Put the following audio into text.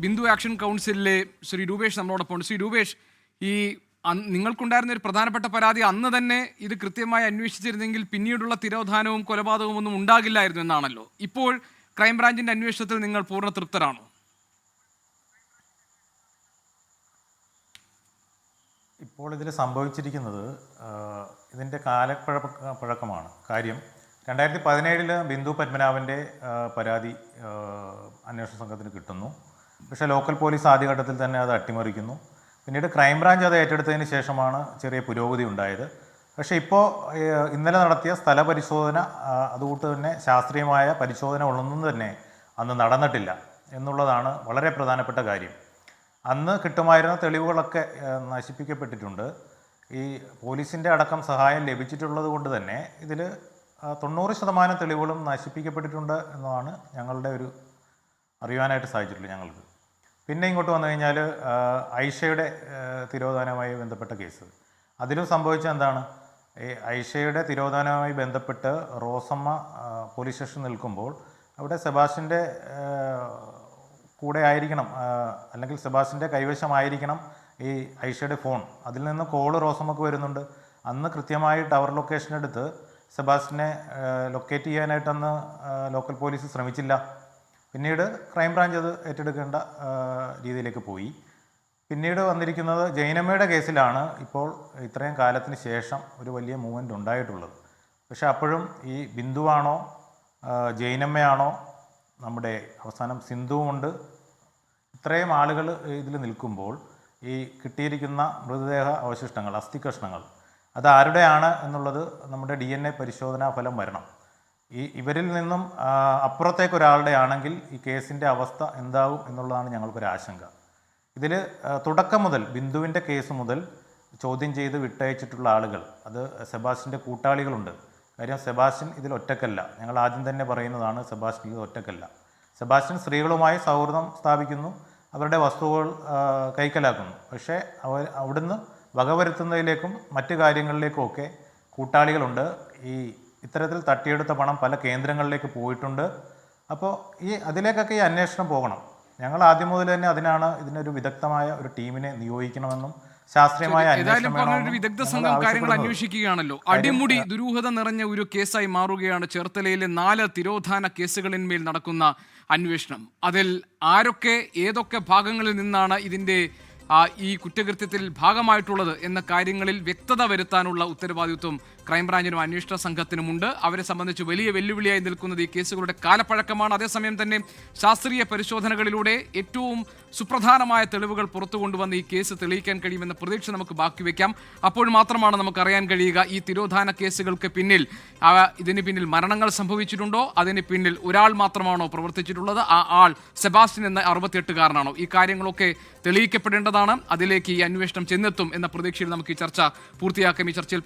Bindu action കൗൺസിലിലെ Shri Rupesh നമ്മളോടൊപ്പം. ശ്രീ രൂപേഷ്, ഈ നിങ്ങൾക്കുണ്ടായിരുന്ന ഒരു പ്രധാനപ്പെട്ട പരാതി അന്ന് തന്നെ ഇത് കൃത്യമായി അന്വേഷിച്ചിരുന്നെങ്കിൽ പിന്നീടുള്ള തിരോധാനവും കൊലപാതകവും ഒന്നും ഉണ്ടാകില്ലായിരുന്നു എന്നാണല്ലോ. ഇപ്പോൾ ക്രൈംബ്രാഞ്ചിന്റെ അന്വേഷണത്തിൽ നിങ്ങൾ പൂർണ്ണ തൃപ്തരാണോ? ഇപ്പോൾ ഇതിൽ സംഭവിച്ചിരിക്കുന്നത് ഇതിൻ്റെ കാലപ്പഴക്കമാണ്. കാര്യം 2017 ബിന്ദു പത്മനാഭൻ്റെ പരാതി അന്വേഷണ സംഘത്തിന് കിട്ടുന്നു. പക്ഷേ ലോക്കൽ പോലീസ് ആദ്യഘട്ടത്തിൽ തന്നെ അത് അട്ടിമറിക്കുന്നു. പിന്നീട് ക്രൈംബ്രാഞ്ച് അത് ഏറ്റെടുത്തതിന് ശേഷമാണ് ചെറിയ പുരോഗതി ഉണ്ടായത്. പക്ഷേ ഇപ്പോൾ ഇന്നലെ നടത്തിയ സ്ഥല പരിശോധന, അതുകൊണ്ട് തന്നെ ശാസ്ത്രീയമായ പരിശോധന ഒന്നും തന്നെ അന്ന് നടന്നിട്ടില്ല എന്നുള്ളതാണ് വളരെ പ്രധാനപ്പെട്ട കാര്യം. അന്ന് കിട്ടുമായിരുന്ന തെളിവുകളൊക്കെ നശിപ്പിക്കപ്പെട്ടിട്ടുണ്ട്. ഈ പോലീസിൻ്റെ അടക്കം സഹായം ലഭിച്ചിട്ടുള്ളത് കൊണ്ട് തന്നെ ഇതിൽ 90% തെളിവുകളും നശിപ്പിക്കപ്പെട്ടിട്ടുണ്ട് എന്നതാണ് ഞങ്ങളുടെ ഒരു അറിയാനായിട്ട് സാധിച്ചിട്ടുള്ളത് ഞങ്ങൾക്ക്. പിന്നെ ഇങ്ങോട്ട് വന്നു കഴിഞ്ഞാൽ ഐഷയുടെ തിരോധാനവുമായി ബന്ധപ്പെട്ട കേസ്, അതിലും സംഭവിച്ചത് എന്താണ്? ഈ ഐഷയുടെ തിരോധാനവുമായി ബന്ധപ്പെട്ട് റോസമ്മ പോലീസ് സ്റ്റേഷനിൽ നിൽക്കുമ്പോൾ അവിടെ സെബാസ്റ്റ്യൻ്റെ കൂടെ ആയിരിക്കണം, അല്ലെങ്കിൽ സെബാസ്റ്റ്യൻ്റെ കൈവശമായിരിക്കണം ഈ ഐഷയുടെ ഫോൺ. അതിൽ നിന്ന് കോള് റോസമ്മക്ക് വരുന്നുണ്ട്. അന്ന് കൃത്യമായി ടവർ ലൊക്കേഷൻ എടുത്ത് സെബാസ്റ്റ്യനെ ലൊക്കേറ്റ് ചെയ്യാനായിട്ടന്ന് ലോക്കൽ പോലീസ് ശ്രമിച്ചില്ല. പിന്നീട് ക്രൈംബ്രാഞ്ച് അത് ഏറ്റെടുക്കേണ്ട രീതിയിലേക്ക് പോയി. പിന്നീട് വന്നിരിക്കുന്നത് ജൈനമ്മയുടെ കേസിലാണ് ഇപ്പോൾ ഇത്രയും കാലത്തിന് ശേഷം ഒരു വലിയ മൂവ്മെൻ്റ് ഉണ്ടായിട്ടുള്ളത്. പക്ഷെ അപ്പോഴും ഈ ബിന്ദുവാണോ ജൈനമ്മയാണോ, നമ്മുടെ അവസാനം സിന്ധുവുമുണ്ട്, ഇത്രയും ആളുകൾ ഇതിൽ നിൽക്കുമ്പോൾ ഈ കിട്ടിയിരിക്കുന്ന മൃതദേഹ അവശിഷ്ടങ്ങൾ, അസ്ഥികഷ്ണങ്ങൾ, അത് ആരുടെയാണ് എന്നുള്ളത് നമ്മുടെ DNA പരിശോധനാ ഫലം വരണം. ഇവരിൽ നിന്നും അപ്പുറത്തേക്കൊരാളുടെ ആണെങ്കിൽ ഈ കേസിൻ്റെ അവസ്ഥ എന്താവും എന്നുള്ളതാണ് ഞങ്ങൾക്കൊരു ആശങ്ക. ഇതിൽ തുടക്കം മുതൽ ബിന്ദുവിൻ്റെ കേസ് മുതൽ ചോദ്യം ചെയ്ത് വിട്ടയച്ചിട്ടുള്ള ആളുകൾ, അത് സെബാസ്റ്റ്യൻ്റെ കൂട്ടാളികളുണ്ട്. കാര്യം സെബാസ്റ്റ്യൻ ഇതിൽ ഒറ്റക്കല്ല. ഞങ്ങൾ ആദ്യം തന്നെ പറയുന്നതാണ്, സെബാസ്റ്റ്യൻ ഇത് ഒറ്റക്കല്ല. സെബാസ്റ്റ്യൻ സ്ത്രീകളുമായി സൗഹൃദം സ്ഥാപിക്കുന്നു, അവരുടെ വസ്തുക്കൾ കൈക്കലാക്കുന്നു. പക്ഷേ അവിടുന്ന് വകവരുത്തുന്നതിലേക്കും മറ്റു കാര്യങ്ങളിലേക്കുമൊക്കെ കൂട്ടാളികളുണ്ട്. ഈ ഇത്തരത്തിൽ തട്ടിയെടുത്ത പണം പല കേന്ദ്രങ്ങളിലേക്ക് പോയിട്ടുണ്ട്. അപ്പോൾ അതിലേക്കൊക്കെ ഈ അന്വേഷണം പോകണം. ഞങ്ങൾ ആദ്യം മുതൽ തന്നെ ഇതിനൊരു വിദഗ്ധമായ ഒരു ടീമിനെ നിയോഗിക്കണമെന്നും ശാസ്ത്രീയമായ വിദഗ്ധ സംഘം കാര്യങ്ങൾ അന്വേഷിക്കുകയാണല്ലോ. അടിമുടി ദുരൂഹത നിറഞ്ഞ ഒരു കേസായി മാറുകയാണ് ചേർത്തലയിലെ 4 തിരോധാന കേസുകളിന്മേൽ നടക്കുന്ന അന്വേഷണം. അതിൽ ആരൊക്കെ ഏതൊക്കെ ഭാഗങ്ങളിൽ നിന്നാണ് ഇതിൻ്റെ ഈ കുറ്റകൃത്യത്തിൽ ഭാഗമായിട്ടുള്ളത് എന്ന കാര്യങ്ങളിൽ വ്യക്തത വരുത്താനുള്ള ഉത്തരവാദിത്വം ക്രൈംബ്രാഞ്ചിനും അന്വേഷണ സംഘത്തിനുമുണ്ട്. അവരെ സംബന്ധിച്ച് വലിയ വെല്ലുവിളിയായി നിൽക്കുന്നത് ഈ കേസുകളുടെ കാലപ്പഴക്കമാണ്. അതേസമയം തന്നെ ശാസ്ത്രീയ പരിശോധനകളിലൂടെ ഏറ്റവും സുപ്രധാനമായ തെളിവുകൾ പുറത്തു കൊണ്ടുവന്ന് ഈ കേസ് തെളിയിക്കാൻ കഴിയുമെന്ന പ്രതീക്ഷ നമുക്ക് ബാക്കി വയ്ക്കാം. അപ്പോൾ മാത്രമാണ് നമുക്കറിയാൻ കഴിയുക ഈ തിരോധാന കേസുകൾക്ക് പിന്നിൽ, ഇതിന് പിന്നിൽ മരണങ്ങൾ സംഭവിച്ചിട്ടുണ്ടോ, അതിന് പിന്നിൽ ഒരാൾ മാത്രമാണോ പ്രവർത്തിച്ചിട്ടുള്ളത്, ആ ആൾ സെബാസ്റ്റ്യൻ എന്ന 68-കാരനാണോ? ഈ കാര്യങ്ങളൊക്കെ തെളിയിക്കപ്പെടേണ്ടതാണ്. അതിലേക്ക് ഈ അന്വേഷണം ചെന്നെത്തും എന്ന പ്രതീക്ഷയിൽ നമുക്ക് ഈ ചർച്ച പൂർത്തിയാക്കാം. ഈ ചർച്ചയിൽ